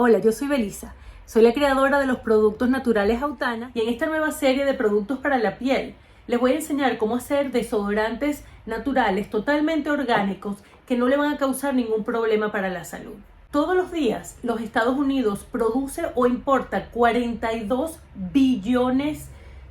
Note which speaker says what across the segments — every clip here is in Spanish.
Speaker 1: Hola, yo soy Belisa. Soy la creadora de los productos naturales Autana y en esta nueva serie de productos para la piel les voy a enseñar cómo hacer desodorantes naturales totalmente orgánicos que no le van a causar ningún problema para la salud. Todos los días los Estados Unidos produce o importa 42 billones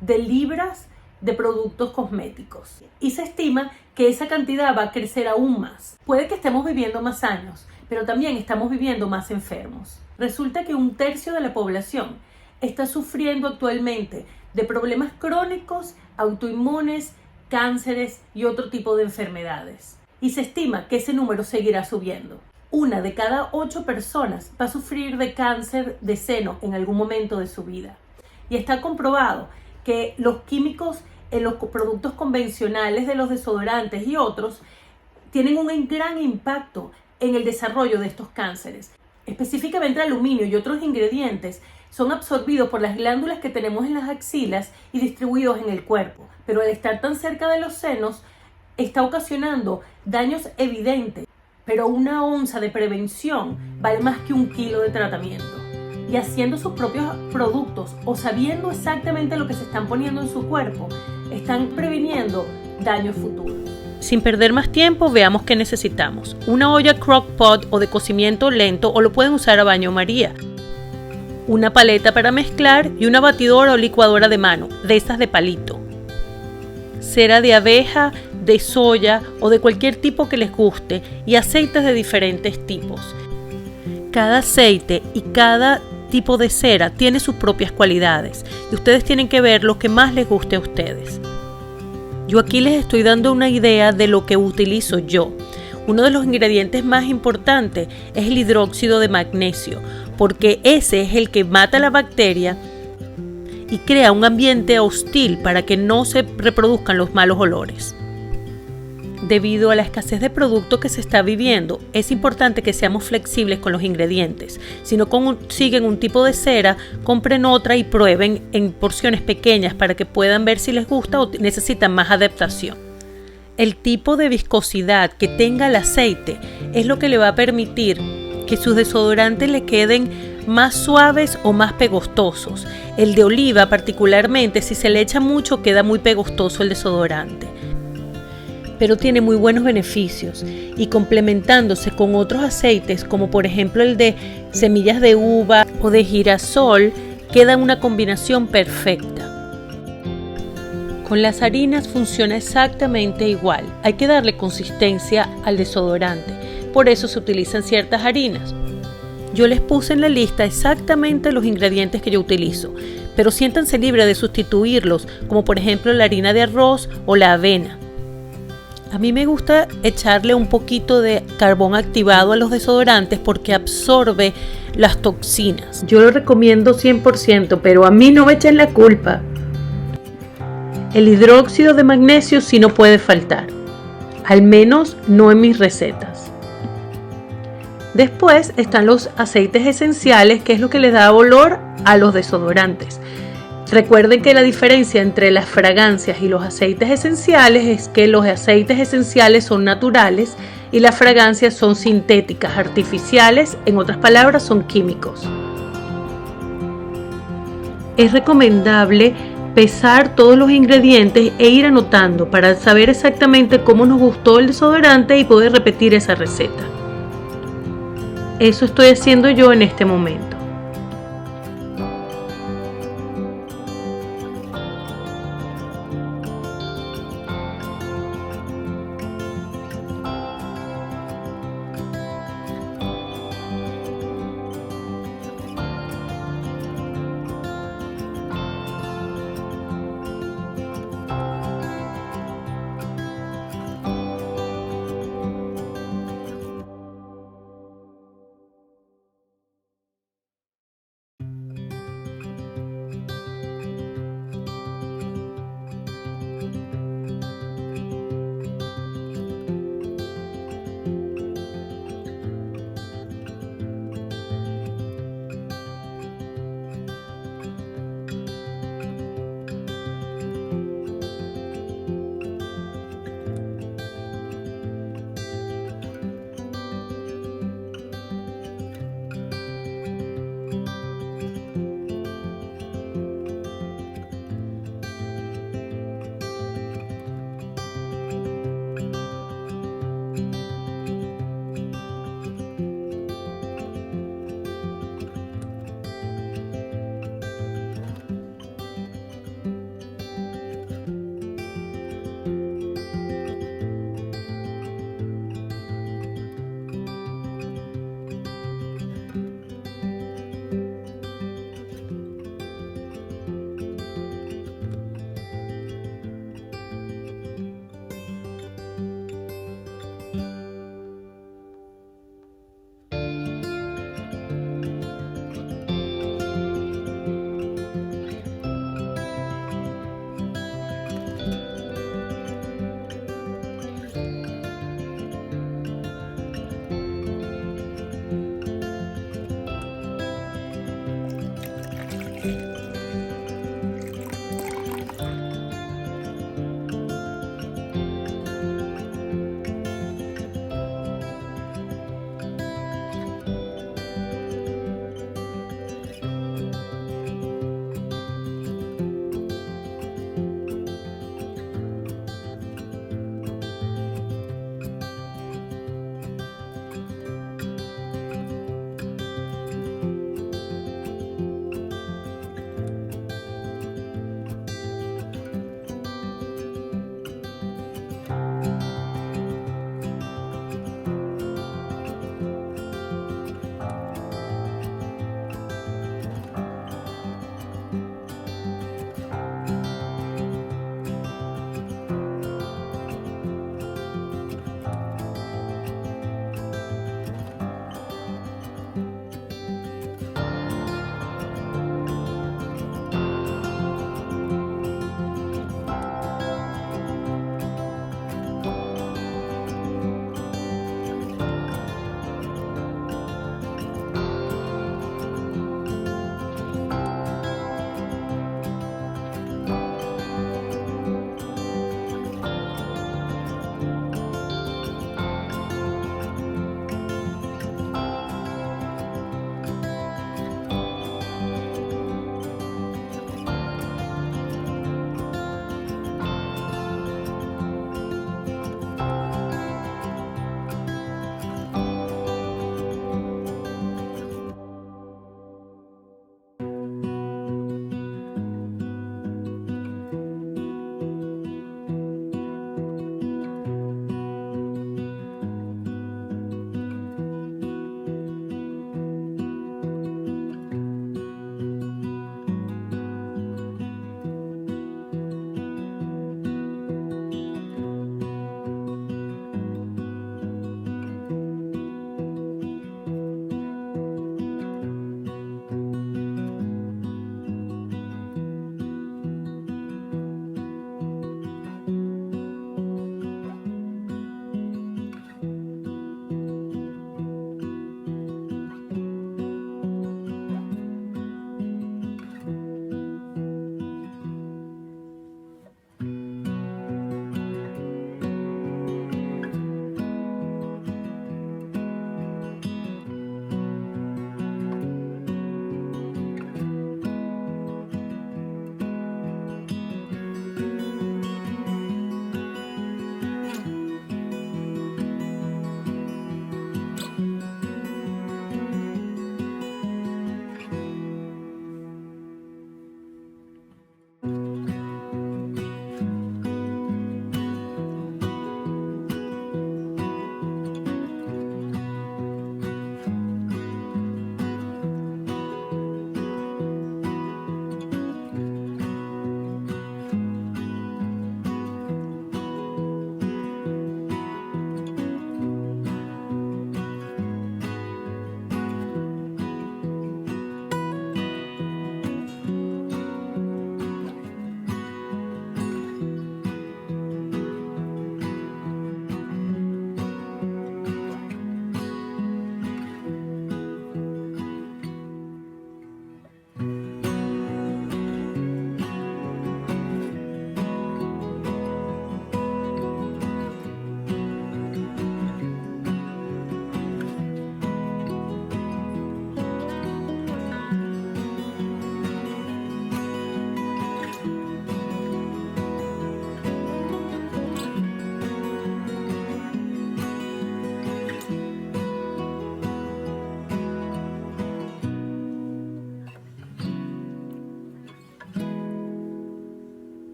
Speaker 1: de libras de productos cosméticos y se estima que esa cantidad va a crecer aún más. Puede que estemos viviendo más años, pero también estamos viviendo más enfermos. Resulta que 1/3 de la población está sufriendo actualmente de problemas crónicos, autoinmunes, cánceres y otro tipo de enfermedades. Y se estima que ese número seguirá subiendo. 1 de cada 8 personas va a sufrir de cáncer de seno en algún momento de su vida. Y está comprobado que los químicos en los productos convencionales de los desodorantes y otros tienen un gran impacto en el desarrollo de estos cánceres. Específicamente el aluminio y otros ingredientes son absorbidos por las glándulas que tenemos en las axilas y distribuidos en el cuerpo, pero al estar tan cerca de los senos está ocasionando daños evidentes, pero 1 onza de prevención vale más que 1 kilo de tratamiento. Y haciendo sus propios productos o sabiendo exactamente lo que se están poniendo en su cuerpo, están previniendo daños futuros.
Speaker 2: Sin perder más tiempo, veamos qué necesitamos. Una olla crock pot o de cocimiento lento o lo pueden usar a baño María. Una paleta para mezclar y una batidora o licuadora de mano, de estas de palito. Cera de abeja, de soya o de cualquier tipo que les guste y aceites de diferentes tipos. Cada aceite y cada tipo de cera tiene sus propias cualidades y ustedes tienen que ver lo que más les guste a ustedes. Yo aquí les estoy dando una idea de lo que utilizo yo. Uno de los ingredientes más importantes es el hidróxido de magnesio, porque ese es el que mata la bacteria y crea un ambiente hostil para que no se reproduzcan los malos olores. Debido a la escasez de productos que se está viviendo, es importante que seamos flexibles con los ingredientes. Si no consiguen un tipo de cera, compren otra y prueben en porciones pequeñas para que puedan ver si les gusta o necesitan más adaptación. El tipo de viscosidad que tenga el aceite es lo que le va a permitir que sus desodorantes le queden más suaves o más pegostosos. El de oliva particularmente, si se le echa mucho, queda muy pegostoso el desodorante. Pero tiene muy buenos beneficios y complementándose con otros aceites como por ejemplo el de semillas de uva o de girasol, queda una combinación perfecta. Con las harinas funciona exactamente igual, hay que darle consistencia al desodorante, por eso se utilizan ciertas harinas. Yo les puse en la lista exactamente los ingredientes que yo utilizo, pero siéntanse libres de sustituirlos, como por ejemplo la harina de arroz o la avena. A mí me gusta echarle un poquito de carbón activado a los desodorantes porque absorbe las toxinas. Yo lo recomiendo 100%, pero a mí no me echen la culpa. El hidróxido de magnesio sí no puede faltar, al menos no en mis recetas. Después están los aceites esenciales, que es lo que les da olor a los desodorantes. Recuerden que la diferencia entre las fragancias y los aceites esenciales es que los aceites esenciales son naturales y las fragancias son sintéticas, artificiales, en otras palabras son químicos. Es recomendable pesar todos los ingredientes e ir anotando para saber exactamente cómo nos gustó el desodorante y poder repetir esa receta. Eso estoy haciendo yo en este momento.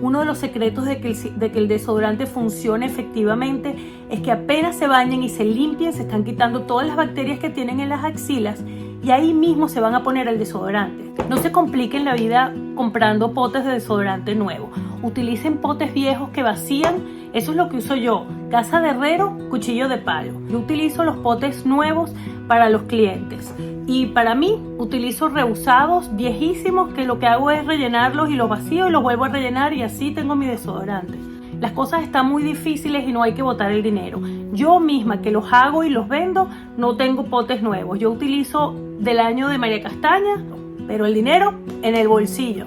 Speaker 1: Uno de los secretos de que el desodorante funcione efectivamente es que apenas se bañen y se limpien, se están quitando todas las bacterias que tienen en las axilas y ahí mismo se van a poner el desodorante. No se compliquen la vida comprando potes de desodorante nuevo. Utilicen potes viejos que vacían. Eso es lo que uso yo. Casa de herrero, cuchillo de palo. Yo utilizo los potes nuevos para los clientes. Y para mí, utilizo reusados viejísimos que lo que hago es rellenarlos y los vacío y los vuelvo a rellenar y así tengo mi desodorante. Las cosas están muy difíciles y no hay que botar el dinero. Yo misma que los hago y los vendo, no tengo potes nuevos. Yo utilizo del año de María Castaña, pero el dinero en el bolsillo.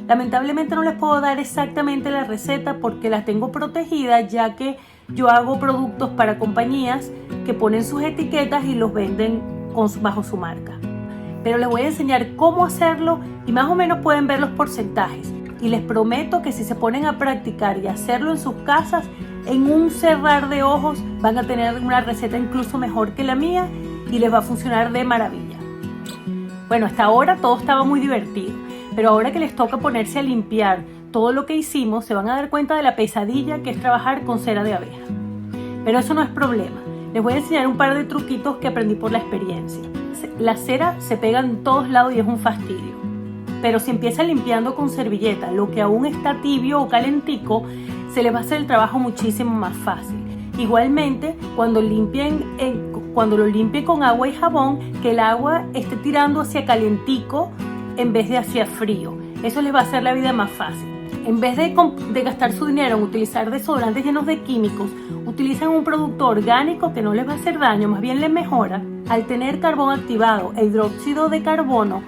Speaker 1: Lamentablemente no les puedo dar exactamente la receta porque la tengo protegida, ya que yo hago productos para compañías que ponen sus etiquetas y los venden bajo su marca. Pero les voy a enseñar cómo hacerlo y más o menos pueden ver los porcentajes. Y les prometo que si se ponen a practicar y hacerlo en sus casas, en un cerrar de ojos van a tener una receta incluso mejor que la mía y les va a funcionar de maravilla. Bueno, hasta ahora todo estaba muy divertido, pero ahora que les toca ponerse a limpiar todo lo que hicimos, se van a dar cuenta de la pesadilla que es trabajar con cera de abeja. Pero eso no es problema. Les voy a enseñar un par de truquitos que aprendí por la experiencia. La cera se pega en todos lados y es un fastidio. Pero si empieza limpiando con servilleta, lo que aún está tibio o calentico, se les va a hacer el trabajo muchísimo más fácil. Igualmente, cuando lo limpien con agua y jabón, que el agua esté tirando hacia calentico en vez de hacia frío. Eso les va a hacer la vida más fácil. En vez de gastar su dinero en utilizar desodorantes llenos de químicos, utilizan un producto orgánico que no les va a hacer daño, más bien les mejora. Al tener carbón activado e hidróxido de carbono,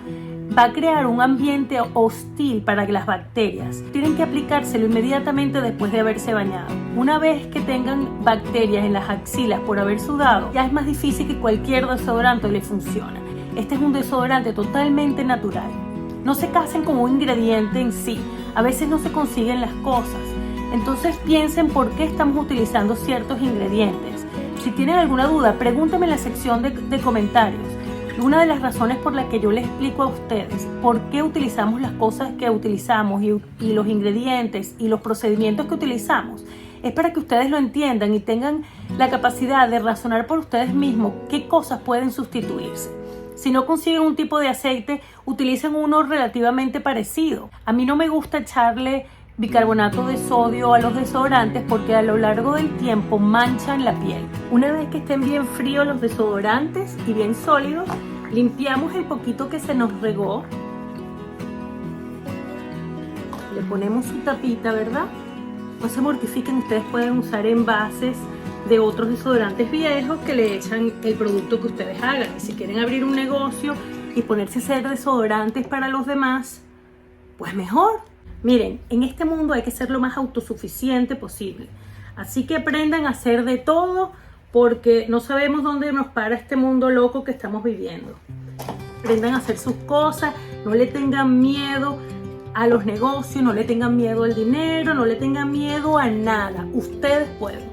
Speaker 1: va a crear un ambiente hostil para las bacterias. Tienen que aplicárselo inmediatamente después de haberse bañado. Una vez que tengan bacterias en las axilas por haber sudado, ya es más difícil que cualquier desodorante les funcione. Este es un desodorante totalmente natural. No se casen con un ingrediente en sí. A veces no se consiguen las cosas. Entonces piensen por qué estamos utilizando ciertos ingredientes. Si tienen alguna duda, pregúntenme en la sección de comentarios. Una de las razones por las que yo les explico a ustedes por qué utilizamos las cosas que utilizamos y los ingredientes y los procedimientos que utilizamos es para que ustedes lo entiendan y tengan la capacidad de razonar por ustedes mismos qué cosas pueden sustituirse. Si no consiguen un tipo de aceite, utilicen uno relativamente parecido. A mí no me gusta echarle bicarbonato de sodio a los desodorantes porque a lo largo del tiempo manchan la piel. Una vez que estén bien fríos los desodorantes y bien sólidos, limpiamos el poquito que se nos regó. Le ponemos su tapita, ¿verdad? No se mortifiquen, ustedes pueden usar envases de otros desodorantes viejos que le echan el producto que ustedes hagan. Y si quieren abrir un negocio y ponerse a hacer desodorantes para los demás, pues mejor. Miren, en este mundo hay que ser lo más autosuficiente posible. Así que aprendan a hacer de todo porque no sabemos dónde nos para este mundo loco que estamos viviendo. Aprendan a hacer sus cosas, no le tengan miedo a los negocios, no le tengan miedo al dinero, no le tengan miedo a nada. Ustedes pueden.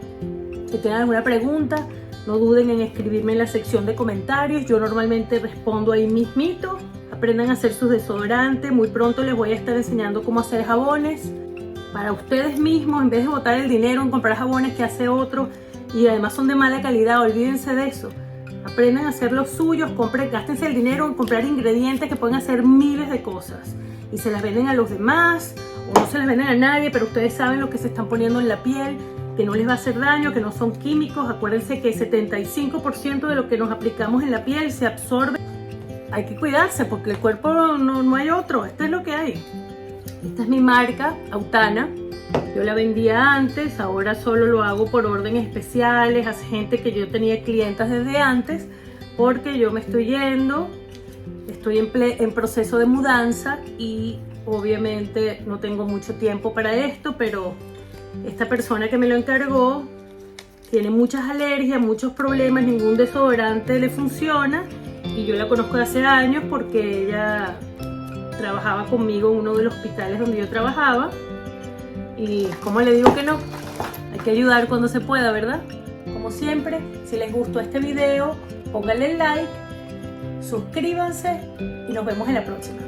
Speaker 1: Si tienen alguna pregunta, no duden en escribirme en la sección de comentarios. Yo normalmente respondo ahí mismito. Aprendan a hacer sus desodorantes. Muy pronto les voy a estar enseñando cómo hacer jabones para ustedes mismos. En vez de botar el dinero en comprar jabones que hace otro y además son de mala calidad, olvídense de eso. Aprendan a hacer los suyos. Gástense el dinero en comprar ingredientes que pueden hacer miles de cosas. Y se las venden a los demás o no se las venden a nadie, pero ustedes saben lo que se están poniendo en la piel, que no les va a hacer daño, que no son químicos. Acuérdense que 75% de lo que nos aplicamos en la piel se absorbe. Hay que cuidarse porque el cuerpo no hay otro. Esto es lo que hay. Esta es mi marca, Autana. Yo la vendía antes, ahora solo lo hago por órdenes especiales. Hace gente que yo tenía clientas desde antes porque yo me estoy yendo. Estoy en proceso de mudanza y obviamente no tengo mucho tiempo para esto, pero esta persona que me lo encargó tiene muchas alergias, muchos problemas, ningún desodorante le funciona y yo la conozco de hace años porque ella trabajaba conmigo en uno de los hospitales donde yo trabajaba y ¿cómo le digo que no? Hay que ayudar cuando se pueda, ¿verdad? Como siempre, si les gustó este video, pónganle like, suscríbanse y nos vemos en la próxima.